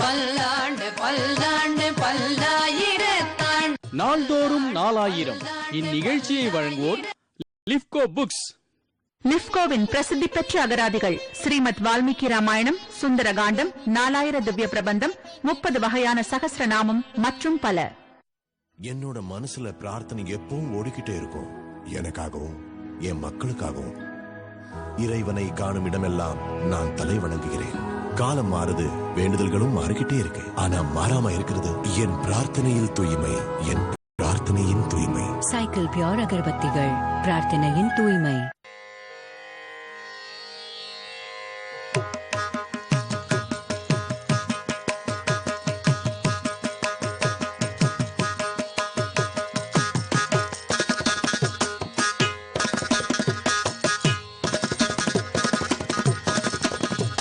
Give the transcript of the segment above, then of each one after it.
பல்லாண்டு பல்லாண்டு பல்லாயிரத்தாண்டு. நாள்தோறும் 4000. இந்நிகழ்ச்சியை வழங்குவோர் லிஃப்கோ புக்ஸ். லிஃப்கோவின் பிரசித்தி பெற்ற அகராதிகள் ஸ்ரீமத் வால்மீகி ராமாயணம், சுந்தரகாண்டம், 4000 திவ்ய பிரபந்தம், 30 வகையான சகஸ்ரநாமம் மற்றும் பல. என்னோட மனசுல பிரார்த்தனை எப்பவும் ஓடிக்கிட்டே இருக்கும். எனக்காகவும் என் மக்களுக்காகவும். இறைவனை காணும் இடமெல்லாம் நான் தலை வணங்குகிறேன். காலம் மாறுது, வேண்டுதல்களும் மாறிக்கிட்டே இருக்கு. ஆனா மாறாம இருக்கிறது என் பிரார்த்தனையில் தூய்மை, என் பிரார்த்தனையின் தூய்மை. சைக்கிள் பியோர் அகர்பத்திகள், பிரார்த்தனையின் தூய்மை.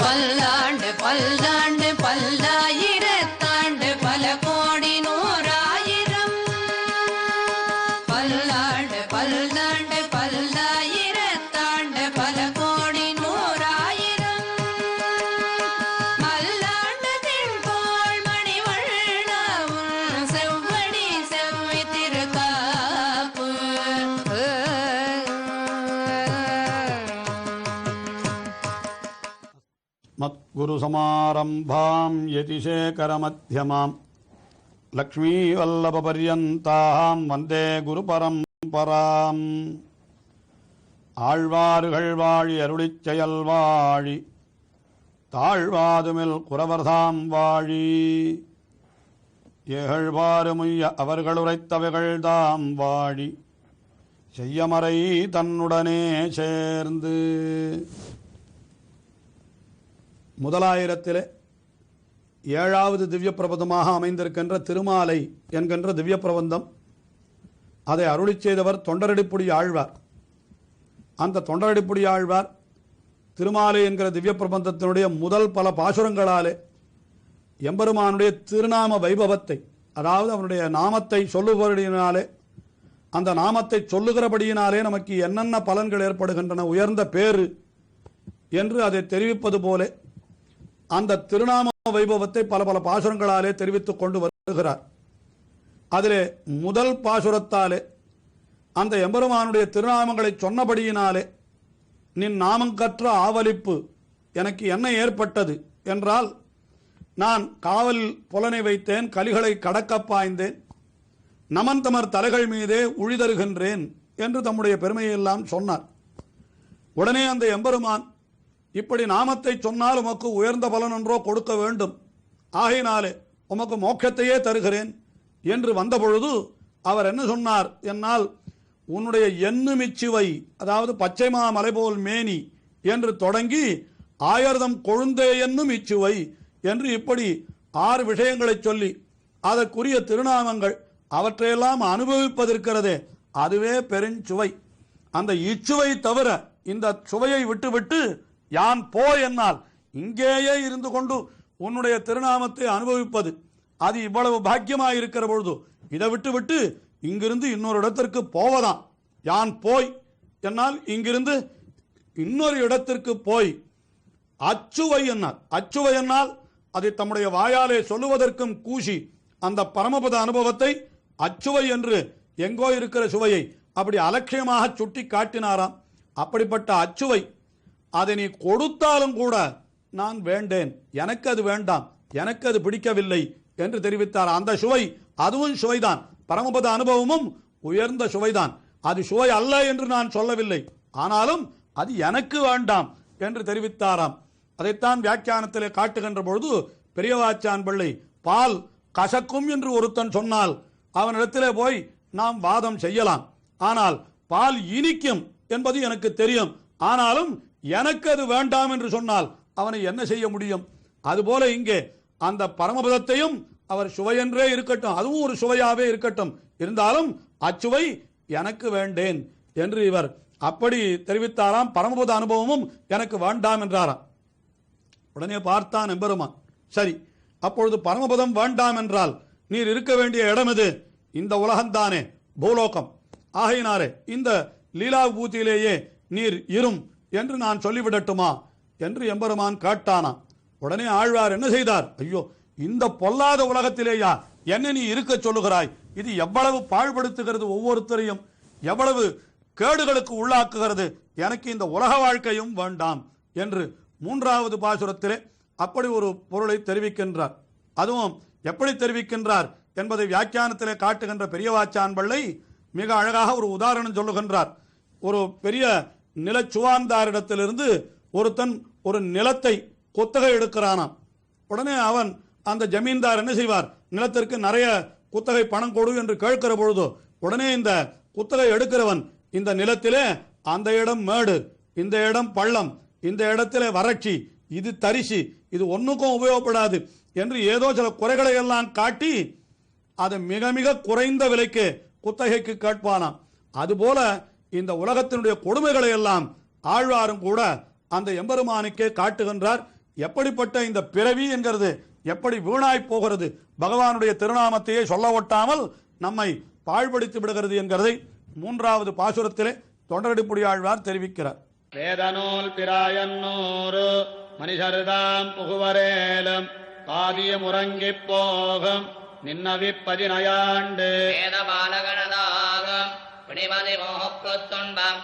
பல்லாண்டு பல்லாண்டு பல்லாயிரத்தாண்டு பல கோடி நூறாயிரம். பல்லாண்டு பல்லாண்டு பல்லாயிரத்தாண்டு பல கோடி நூறாயிரம். மல்லாண்டு திண்போள் மணிவண்ணாவும் செவ்வடி செவ்வி திருக்காப்பு. மத்குரு சமாரம்பாம் யதிசேகரமத்யமாம் லக்ஷ்மீவல்லப பர்யந்தாம் வந்தே குரு பரம்பராம். ஆழ்வார்கள் வாழி அருளிச் செயல் வாழி, தாழ்வாதுமில் குறவர்தாம் வாழி. ஏகழ்வாறுமுய்ய அவர்கள் உரைத்தவைகள்தாம் வாழி, செய்யமறை தன்னுடனே சேர்ந்து. முதலாயிரத்திலே 7வது திவ்ய பிரபந்தமாக அமைந்திருக்கின்ற திருமாலை என்கின்ற திவ்ய பிரபந்தம். அதை அருளிச் செய்தவர் தொண்டரடிப்புடி ஆழ்வார். அந்த தொண்டரடிப்புடி ஆழ்வார் திருமாலை என்கிற திவ்ய பிரபந்தத்தினுடைய முதல் பல பாசுரங்களாலே எம்பெருமானுடைய திருநாம வைபவத்தை, அதாவது அவனுடைய நாமத்தை சொல்லுபடியினாலே, அந்த நாமத்தை சொல்லுகிறபடியினாலே நமக்கு என்னென்ன பலன்கள் ஏற்படுகின்றன, உயர்ந்த பேரு என்று அதை தெரிவிப்பது போல அந்த திருநாம வைபவத்தை பல பல பாசுரங்களாலே தெரிவித்துக் கொண்டு வருகிறார். அதிலே முதல் பாசுரத்தாலே அந்த எம்பெருமானுடைய திருநாமங்களை சொன்னபடியினாலே, நின் நாமம் கற்ற ஆவலிப்பு எனக்கு என்ன ஏற்பட்டது என்றால், நான் காவல் புலனை வைத்தேன், கலிகளை கடக்க பாய்ந்தேன், நமன் தமர் தலைகள் மீதே உழிதருகின்றேன் என்று தம்முடைய பெருமையெல்லாம் சொன்னார். உடனே அந்த எம்பெருமான், இப்படி நாமத்தை சொன்னால் உமக்கு உயர்ந்த பலன் ஒன்றோ கொடுக்க வேண்டும், ஆகையினாலே உமக்கு மோட்சத்தையே தருகிறேன் என்று வந்தபொழுது அவர் என்ன சொன்னார் என்னால், உன்னுடைய எண்ணுமிச்சுவை, அதாவது பச்சைமா மலை போல் மேனி என்று தொடங்கி ஆயர்தம் கொழுந்தே என்னும் இச்சுவை என்று இப்படி 6 விஷயங்களை சொல்லி அதற்குரிய திருநாமங்கள் அவற்றையெல்லாம் அனுபவிப்பதற்கிறதே, அதுவே பெருஞ்சுவை. அந்த இச்சுவை தவிர இந்த சுவையை விட்டுவிட்டு யான் போ என்னால் இங்கேயே இருந்து கொண்டு உன்னுடைய திருநாமத்தை அனுபவிப்பது அது இவ்வளவு பாக்கியமாயிருக்கிற பொழுது இதை விட்டு இங்கிருந்து இன்னொரு இடத்திற்கு போவதாம். யான் போய் என்னால் இங்கிருந்து இன்னொரு இடத்திற்கு போய் அச்சுவை என்னால், அச்சுவை என்னால் அதை தம்முடைய வாயாலே சொல்லுவதற்கும் கூசி அந்த பரமபத அனுபவத்தை அச்சுவை என்று எங்கோ இருக்கிற சுவையை அப்படி அலட்சியமாக சுட்டி காட்டினாராம். அப்படிப்பட்ட அச்சுவை அதை நீ கொடுத்தாலும் கூட நான் வேண்டேன், எனக்கு அது வேண்டாம், எனக்கு அது பிடிக்கவில்லை என்று தெரிவித்தார். அந்த சுவை அதுவும் சுவைதான், பரமபத அனுபவமும் உயர்ந்த சுவைதான். அது சுவை அல்ல என்று நான் சொல்லவில்லை, ஆனாலும் அது எனக்கு வேண்டாம் என்று தெரிவித்தாராம். அதைத்தான் வியாக்கியானத்திலே காட்டுகின்ற பொழுது பெரியவாச்சான் பிள்ளை, பால் கசக்கும் என்று ஒருத்தன் சொன்னால் அவனிடத்திலே போய் நாம் வாதம் செய்யலாம், ஆனால் பால் இனிக்கும் என்பது எனக்கு தெரியும், ஆனாலும் எனக்கு அது வேண்டாம் என்று சொன்னால் அவனை என்ன செய்ய முடியும்? அதுபோல இங்கே அந்த பரமபதத்தையும் அவர் சுவையென்றே இருக்கட்டும், அதுவும் ஒரு சுவையாவே இருக்கட்டும், இருந்தாலும் அச்சுவை எனக்கு வேண்டேன் என்று இவர் அப்படி தெரிவித்தாராம். பரமபத அனுபவமும் எனக்கு வேண்டாம் என்றாராம். உடனே பார்த்தான் எம்பெருமான், சரி அப்பொழுது பரமபதம் வேண்டாம் என்றால் நீர் இருக்க வேண்டிய இடம் இது இந்த உலகம்தானே, பூலோகம். ஆகையினாரே இந்த லீலா பூத்தியிலேயே நீர் இரும் என்று நான் சொல்லிவிடட்டுமா என்று எம்பெருமான் கேட்டானாம். உடனே ஆழ்வார் என்ன செய்தார், ஐயோ இந்த பொல்லாத உலகத்திலேயா என்ன நீ இருக்க சொல்லுகிறாய்? இது எவ்வளவு பாழ்படுத்துகிறது, ஒவ்வொருத்தரையும் எவ்வளவு கேடுகளுக்கு உள்ளாக்குகிறது. எனக்கு இந்த உலக வாழ்க்கையும் வேண்டாம் என்று 3வது பாசுரத்திலே அப்படி ஒரு பொருளை தெரிவிக்கின்றார். அதுவும் எப்படி தெரிவிக்கின்றார் என்பதை வியாக்கியானத்திலே காட்டுகின்ற பெரியவாச்சான் பிள்ளை மிக அழகாக ஒரு உதாரணம் சொல்லுகின்றார். ஒரு பெரிய நிலச்சுவார்ந்தாரிடத்திலிருந்து ஒருத்தன் ஒரு நிலத்தை குத்தகை எடுக்கிறானாம். உடனே அவன் அந்த ஜமீன்தார் என்ன செய்வார்? நிலத்திற்கு நிறைய குத்தகை பணம் கொடு என்று கேட்கிற பொழுது உடனே இந்த குத்தகை எடுக்கிறவன் இந்த நிலத்திலே அந்த இடம் மேடு, இந்த இடம் பள்ளம், இந்த இடத்திலே வறட்சி, இது தரிசி, இது ஒன்றுக்கும் உபயோகப்படாது என்று ஏதோ சில குறைகளை எல்லாம் காட்டி அதை மிக மிக குறைந்த விலைக்கு குத்தகைக்கு கேட்பானாம். அதுபோல இந்த உலகத்தினுடைய கொடுமைகளை எல்லாம் ஆழ்வாரும் கூட அந்த எம்பெருமானுக்கே காட்டுகின்றார். எப்படிப்பட்ட இந்த பிறவி என்கிறது எப்படி வீணாய் போகிறது, பகவானுடைய திருநாமத்தையே சொல்ல ஒட்டாமல் நம்மை பாழ்படுத்தி விடுகிறது என்கிறதை 3வது பாசுரத்திலே தொண்டரடிப்புடி ஆழ்வார் தெரிவிக்கிறார். வேதநூல் பிராயன்னூறு மனிதர்தாம் புகுவரேலும் பாதியம் உறங்கிப் போகும் நின்னவிப்பதினையாண்டு வேதபாலகனதாகும் பிணிமதி மோகக்குத் துன்பம்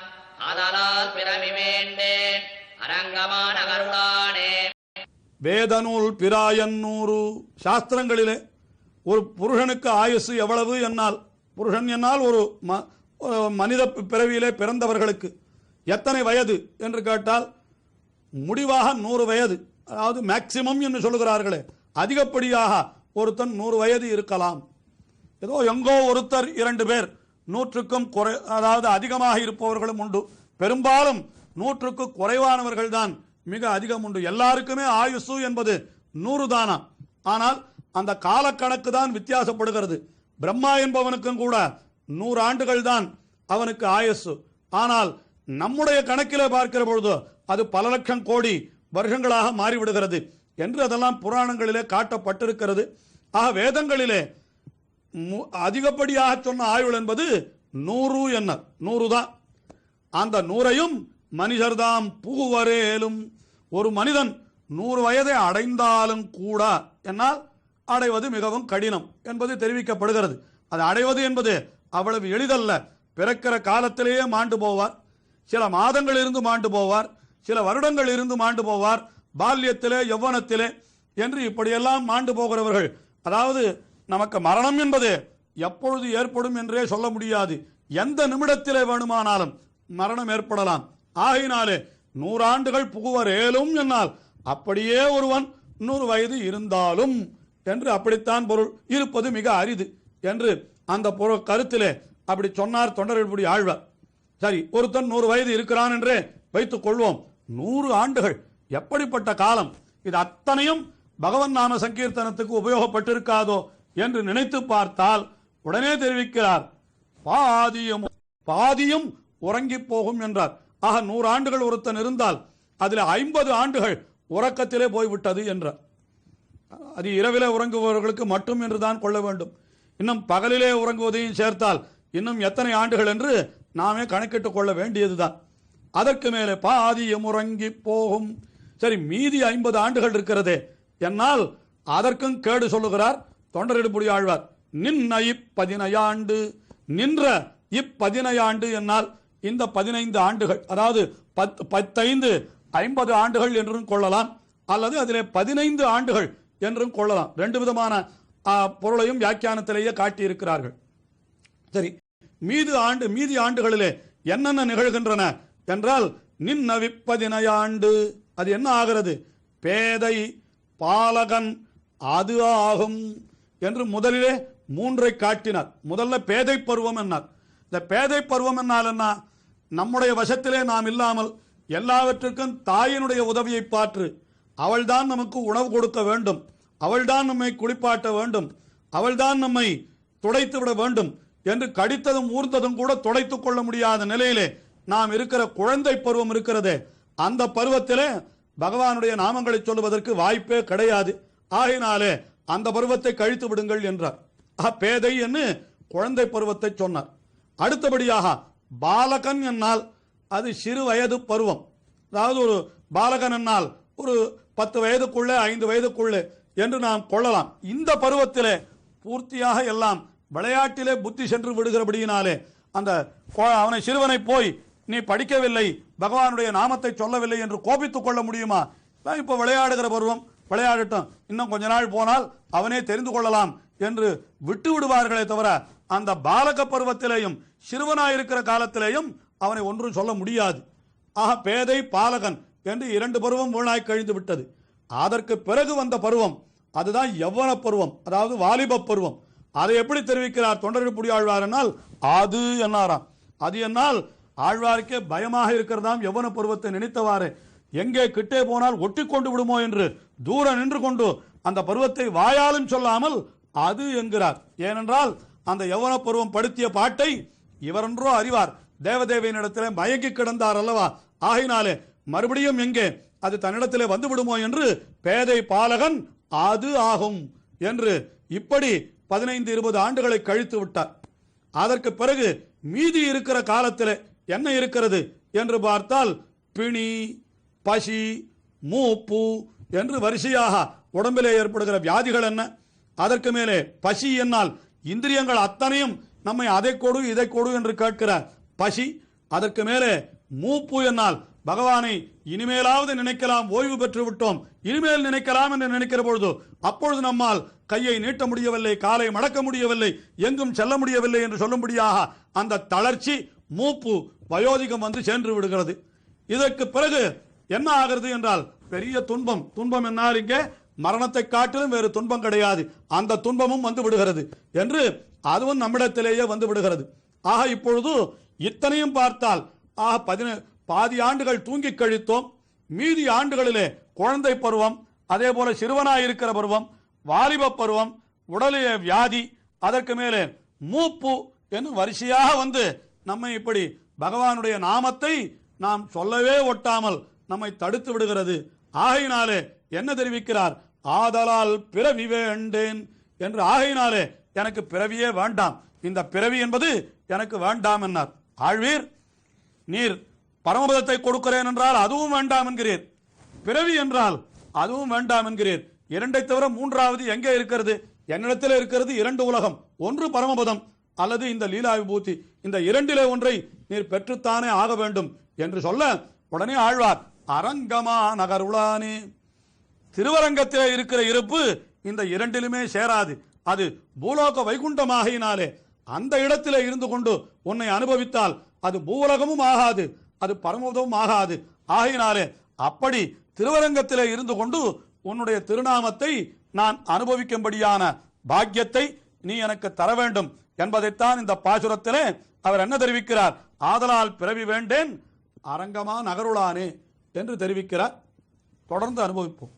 ஆதலால் பிறவி வேண்டேன் அரங்கமான கருளானே. வேதநூல் பிராயன்னூறு, சாஸ்திரங்களிலே ஒரு புருஷனுக்கு ஆயுசு எவ்வளவு என்னால், புருஷன் என்னால் ஒரு மனித பிறவியிலே பிறந்தவர்களுக்கு எத்தனை வயது என்று கேட்டால் முடிவாக 100 வயது, அதாவது மேக்சிமம் என்று சொல்லுகிறார்களே, அதிகப்படியாக ஒருத்தன் 100 வயது இருக்கலாம். ஏதோ எங்கோ ஒருத்தர் 2 பேர் 100க்கும் அதாவது அதிகமாக இருப்பவர்களும் உண்டு. பெரும்பாலும் 100க்கு குறைவானவர்கள் தான் மிக அதிகம் உண்டு. எல்லாருக்குமே ஆயுசு என்பது 100 தானா. ஆனால் அந்த காலக்கணக்கு தான் வித்தியாசப்படுகிறது. பிரம்மா என்பவனுக்கும் கூட 100 ஆண்டுகள் தான் அவனுக்கு ஆயுசு. ஆனால் நம்முடைய கணக்கிலே பார்க்கிற பொழுது அது பல லட்சம் கோடி வருஷங்களாக மாறிவிடுகிறது என்று அதெல்லாம் புராணங்களிலே காட்டப்பட்டிருக்கிறது. ஆக வேதங்களிலே அதிகப்படியாக சொன்ன ஆயுள் என்பது 100 என்ன, 100 தான். அந்த 100ஐயும் மனிதர்தாம் புகுவரேலும், ஒரு மனிதன் 100 வயதை அடைந்தாலும் கூட என்னால் அடைவது மிகவும் கடினம் என்பது தெரிவிக்கப்படுகிறது. அது அடைவது என்பது அவ்வளவு எளிதல்ல. பிறக்கிற காலத்திலேயே மாண்டு போவார், சில மாதங்கள் இருந்து மாண்டு போவார், சில வருடங்கள் இருந்து மாண்டு போவார், பால்யத்திலே யௌவனத்திலே என்று இப்படியெல்லாம் மாண்டு போகிறவர்கள். அதாவது நமக்கு மரணம் என்பது எப்பொழுது ஏற்படும் என்றே சொல்ல முடியாது. எந்த நிமிடத்திலே வேணுமானாலும் மரணம் ஏற்படலாம். ஆகையினாலே 100 ஆண்டுகள் புகுவரேலும் என்னால் அப்படியே ஒருவன் 100 வயது இருந்தாலும் என்று அப்படித்தான் பொருள் இருப்பது மிக அரிது என்று அந்த கருத்திலே அப்படி சொன்னார் தொண்டரடிப்புடி ஆழ்வார். சரி, ஒருத்தன் 100 வயது இருக்கிறான் என்றே வைத்துக் கொள்வோம். 100 ஆண்டுகள் எப்படிப்பட்ட காலம்! இது அத்தனையும் பகவன் நாம சங்கீர்த்தனத்துக்கு உபயோகப்பட்டிருக்காதோ என்று நினைத்து பார்த்தால் உடனே தெரிவிக்கிறார், பாதியும் உறங்கி போகும் என்றார். ஆக 100 ஆண்டுகள் ஒருத்தன் இருந்தால் அதில் 50 ஆண்டுகள் உறக்கத்திலே போய்விட்டது என்றார். அது இரவிலே உறங்குபவர்களுக்கு மட்டும் என்றுதான் கொள்ள வேண்டும். இன்னும் பகலிலே உறங்குவதையும் சேர்த்தால் இன்னும் எத்தனை ஆண்டுகள் என்று நாமே கணக்கிட்டுக் கொள்ள வேண்டியதுதான். அதற்கு மேலே பாதியும் உறங்கி போகும். சரி, மீதி 50 ஆண்டுகள் இருக்கிறதே என்னால் அதற்கும் கேடு சொல்லுகிறார் தொண்டரடிப்புடி ஆழ்வார். நின்ன இப்15 நின்ற இப்15 என்னால் இந்த 15 ஆண்டுகள், அதாவது 15 50 ஆண்டுகள் என்றும் கொள்ளலாம், அல்லது அதிலே 15 ஆண்டுகள் என்றும் கொள்ளலாம். 2 விதமான பொருளையும் வியாக்கியானத்திலேயே காட்டியிருக்கிறார்கள். சரி, மீதி ஆண்டுகளிலே என்னென்ன நிகழ்கின்றன என்றால் நின்னவிப்பதினையாண்டு, அது என்ன ஆகிறது? பேதை பாலகன் அது ஆகும் என்று முதலிலே 3ஐ காட்டினார். முதல்ல பேதை பருவம் என்னார். இந்த பேதை பருவம் என்னால் என்ன? நம்முடைய வசத்திலே நாம் இல்லாமல் எல்லாவற்றுக்கும் தாயினுடைய உதவியை பாற்று, அவள்தான் நமக்கு உணவு கொடுக்க வேண்டும், அவள்தான் நம்மை குளிப்பாட்ட வேண்டும், அவள்தான் நம்மை துடைத்து விட வேண்டும் என்று கடித்ததும் ஊர்ந்ததும் கூட துடைத்துக் கொள்ள முடியாத நிலையிலே நாம் இருக்கிற குழந்தை பருவம் இருக்கிறதே, அந்த பருவத்திலே பகவானுடைய நாமங்களை சொல்லுவதற்கு வாய்ப்பே கிடையாது. ஆகையினாலே அந்த பருவத்தை கழித்து விடுங்கள் என்றார். பேதை என்று குழந்தை பருவத்தை சொன்னார். அடுத்தபடியாக பாலகன் என்னால் அது சிறு வயது பருவம். அதாவது ஒரு பாலகன் என்னால் ஒரு 10 வயதுக்குள்ளே 5 வயதுக்குள்ளே என்று நாம் கொள்ளலாம். இந்த பருவத்திலே பூர்த்தியாக எல்லாம் விளையாட்டிலே புத்தி சென்று விடுகிறபடியினாலே அந்த அவனை சிறுவனை போய் நீ படிக்கவில்லை, பகவானுடைய நாமத்தை சொல்லவில்லை என்று கோபித்துக் கொள்ள முடியுமா? இப்போ விளையாடுகிற பருவம், விளையாடட்டும், இன்னும் கொஞ்ச நாள் போனால் அவனே தெரிந்து கொள்ளலாம் என்று விட்டு விடுவார்களே தவிர அந்த பாலக பருவத்திலேயும் சிறுவனாயிருக்கிற காலத்திலேயும் அவனை ஒன்றும் சொல்ல முடியாது. ஆக பேதை பாலகன் என்று 2 பருவம் வீணாய் கழிந்து விட்டது. அதற்கு பிறகு வந்த பருவம் அதுதான் யவ்வன பருவம், அதாவது வாலிப பருவம். அதை எப்படி தெரிவிக்கிறார் தொண்டரடிப்புடி ஆழ்வார் என்னால் அது என்னாராம். அது என்னால் ஆழ்வாருக்கே பயமாக இருக்கிறதாம். யவ்வன பருவத்தை நினைத்தவாறு எங்கே கிட்டே போனால் ஒட்டி கொண்டு விடுமோ என்று தூரம் நின்று கொண்டு அந்த பருவத்தை வாயாலும் சொல்லாமல் அது என்கிறார். ஏனென்றால் அந்த யவ்வன பருவம் படுத்திய பாட்டை இவரென்றோ அறிவார். தேவதேவியினிடத்திலே மயங்கி கிடந்தார் அல்லவா, ஆகினாலே மறுபடியும் எங்கே அது தன்னிடத்திலே வந்து விடுமோ என்று பேதை பாலகன் அது ஆகும் என்று இப்படி 15-20 ஆண்டுகளை கழித்து விட்டார். அதற்கு பிறகு மீதி இருக்கிற காலத்தில் என்ன இருக்கிறது என்று பார்த்தால் பிணி, பசி, மூப்பு என்று வரிசையாக உடம்பிலே ஏற்படுகிற வியாதிகள் என்ன. அதற்கு மேலே பசி என்னால் இந்திரியங்கள் அத்தனையும் நம்மை அதை கொடு இதை கொடு என்று கேட்கிற பசி. அதற்கு மேலே மூப்பு என்னால் பகவானை இனிமேலாவது நினைக்கலாம், ஓய்வு பெற்று விட்டோம், இனிமேல் நினைக்கலாம் என்று நினைக்கிற பொழுது அப்பொழுது நம்மால் கையை நீட்ட முடியவில்லை, காலை மடக்க முடியவில்லை, எங்கும் செல்ல முடியவில்லை என்று சொல்லும்படியாக அந்த தளர்ச்சி, மூப்பு, வயோதிகம் வந்து சென்று விடுகிறது. இதற்கு பிறகு என்ன ஆகிறது என்றால் பெரிய துன்பம். துன்பம் என்னால் இங்கே மரணத்தை காட்டிலும் வேறு துன்பம் கிடையாது, அந்த துன்பமும் வந்து விடுகிறது என்று அதுவும் நம்மிடத்திலேயே வந்து விடுகிறது. ஆக இப்பொழுது இத்தனையும் பார்த்தால் பாதி ஆண்டுகள் தூங்கி கழித்தோம். மீதி ஆண்டுகளிலே குழந்தை பருவம், அதே போல சிறுவனாயிருக்கிற பருவம், வாலிப பருவம், உடலிலே வியாதி, அதற்கு மேலே மூப்பு என்று வரிசையாக வந்து நம்மை இப்படி பகவானுடைய நாமத்தை நாம் சொல்லவே ஒட்டாமல் நம்மை தடுத்து விடுகிறது. ஆகையினாலே என்ன தெரிவிக்கிறார்? ஆதலால் பிறவி வேண்டேன் என்று. ஆகையினாலே எனக்கு பிறவியே வேண்டாம், இந்த பிறவி என்பது எனக்கு வேண்டாம் என்னார். ஆழ்வீர், நீர் பரமபதத்தை கொடுக்கிறேன் என்றால் அதுவும் வேண்டாம் என்கிறீர், பிறவி என்றால் அதுவும் வேண்டாம் என்கிறீர். இரண்டை தவிர மூன்றாவது எங்கே இருக்கிறது? என்னிடத்தில் இருக்கிறது 2 உலகம், ஒன்று பரமபதம் அல்லது இந்த லீலா விபூதி. இந்த இரண்டிலே ஒன்றை நீர் பெற்றுத்தானே ஆக வேண்டும் என்று சொல்ல உடனே ஆழ்வார் அரங்கமா நகருளானே, திருவரங்கத்திலே இருக்கிற இருப்பு இந்த இரண்டிலுமே சேராது, அது பூலோக வைகுண்டமாகினாலே அந்த இடத்திலே இருந்து கொண்டு உன்னை அனுபவித்தால் அது பூலகமும் ஆகாது, அது பரமபதமும் ஆகாது. ஆகினாலே அப்படி திருவரங்கத்திலே இருந்து கொண்டு உன்னுடைய திருநாமத்தை நான் அனுபவிக்கும்படியான பாக்கியத்தை நீ எனக்கு தர வேண்டும் என்பதைத்தான் இந்த பாசுரத்திலே அவர் என்ன தெரிவிக்கிறார்? ஆதலால் பிறவி வேண்டேன் அரங்கமா நகருளானே என்று தெரிவிக்கிறார். தொடர்ந்து அனுபவிப்போம்.